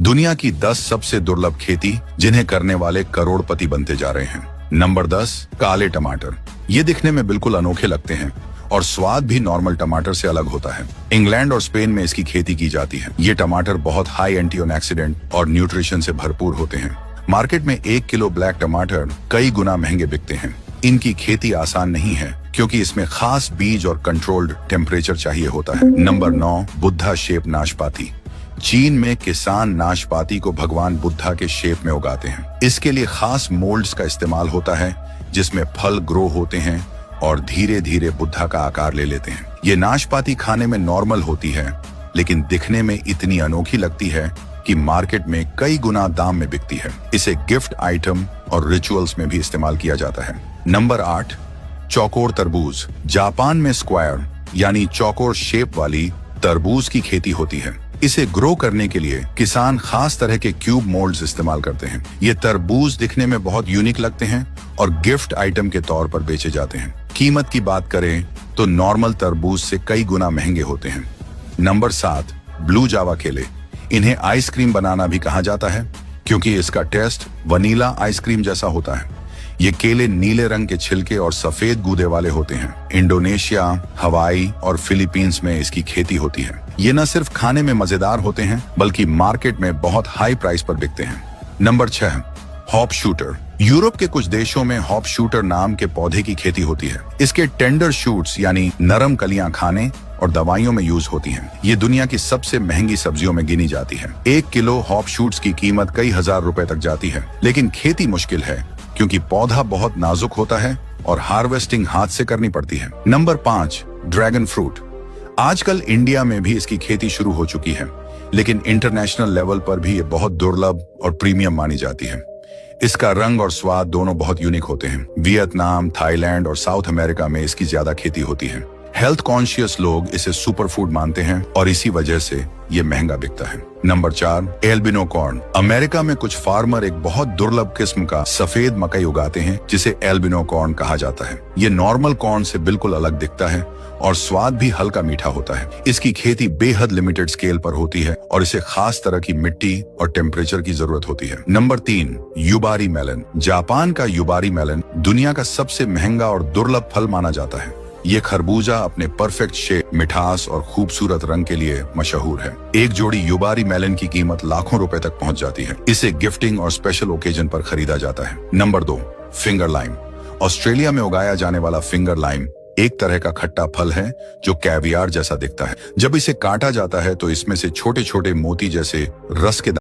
दुनिया की 10 सबसे दुर्लभ खेती जिन्हें करने वाले करोड़पति बनते जा रहे हैं। नंबर 10, काले टमाटर। ये दिखने में बिल्कुल अनोखे लगते हैं और स्वाद भी नॉर्मल टमाटर से अलग होता है। इंग्लैंड और स्पेन में इसकी खेती की जाती है। ये टमाटर बहुत हाई एंटीऑक्सीडेंट और न्यूट्रिशन से भरपूर होते हैं। मार्केट में 1 किलो ब्लैक टमाटर कई गुना महंगे बिकते हैं। इनकी खेती आसान नहीं है क्योंकि इसमें खास बीज और कंट्रोल्ड टेम्परेचर चाहिए होता है। नंबर 9, बुद्धा शेप नाशपाती। चीन में किसान नाशपाती को भगवान बुद्धा के शेप में उगाते हैं। इसके लिए खास मोल्ड्स का इस्तेमाल होता है जिसमें फल ग्रो होते हैं और धीरे धीरे बुद्धा का आकार ले लेते हैं। ये नाशपाती खाने में नॉर्मल होती है लेकिन दिखने में इतनी अनोखी लगती है कि मार्केट में कई गुना दाम में बिकती है। इसे गिफ्ट आइटम और रिचुअल्स में भी इस्तेमाल किया जाता है। नंबर 8, चौकोर तरबूज। जापान में स्क्वायर यानी चौकोर शेप वाली तरबूज की खेती होती है। इसे ग्रो करने के लिए किसान खास तरह के क्यूब मोल्ड्स इस्तेमाल करते हैं। ये तरबूज दिखने में बहुत यूनिक लगते हैं और गिफ्ट आइटम के तौर पर बेचे जाते हैं। कीमत की बात करें तो नॉर्मल तरबूज से कई गुना महंगे होते हैं। नंबर 7, ब्लू जावा केले। इन्हें आइसक्रीम बनाना भी कहा जाता है क्योंकि इसका टेस्ट वनीला आइसक्रीम जैसा होता है। ये केले नीले रंग के छिलके और सफेद गूदे वाले होते हैं। इंडोनेशिया, हवाई और फिलीपींस में इसकी खेती होती है। ये न सिर्फ खाने में मजेदार होते हैं बल्कि मार्केट में बहुत हाई प्राइस पर बिकते हैं। Number 6, hop shooter. यूरोप के कुछ देशों में हॉप शूटर नाम के पौधे की खेती होती है। इसके टेंडर शूट्स यानी नरम कलियां खाने और दवाइयों में यूज होती हैं। ये दुनिया की सबसे महंगी सब्जियों में गिनी जाती है। 1 किलो हॉप शूट्स की कीमत कई हजार रुपए तक जाती है। लेकिन खेती मुश्किल है क्योंकि पौधा बहुत नाजुक होता है और हार्वेस्टिंग हाथ से करनी पड़ती है। Number 5, dragon fruit. आजकल इंडिया में भी इसकी खेती शुरू हो चुकी है लेकिन इंटरनेशनल लेवल पर भी ये बहुत दुर्लभ और प्रीमियम मानी जाती है। इसका रंग और स्वाद दोनों बहुत यूनिक होते हैं। वियतनाम, थाईलैंड और साउथ अमेरिका में इसकी ज्यादा खेती होती है। हेल्थ कॉन्शियस लोग इसे सुपर फूड मानते हैं और इसी वजह से ये महंगा बिकता है। Number 4, albino corn. अमेरिका में कुछ फार्मर एक बहुत दुर्लभ किस्म का सफेद मकई उगाते हैं जिसे एल्बिनो कॉर्न कहा जाता है। ये नॉर्मल कॉर्न से बिल्कुल अलग दिखता है और स्वाद भी हल्का मीठा होता है। इसकी खेती बेहद लिमिटेड स्केल पर होती है और इसे खास तरह की मिट्टी और टेम्परेचर की जरूरत होती है। Number 3, Yubari melon. जापान का युबारी मेलन दुनिया का सबसे महंगा और दुर्लभ फल माना जाता है। ये खरबूजा अपने परफेक्ट शेप, मिठास और खूबसूरत रंग के लिए मशहूर है। एक जोड़ी युबारी मेलन की कीमत लाखों रुपए तक पहुंच जाती है। इसे गिफ्टिंग और स्पेशल ओकेजन पर खरीदा जाता है। Number 2, finger lime. ऑस्ट्रेलिया में उगाया जाने वाला फिंगर लाइम एक तरह का खट्टा फल है जो कैवियार जैसा दिखता है। जब इसे काटा जाता है तो इसमें से छोटे छोटे मोती जैसे रस के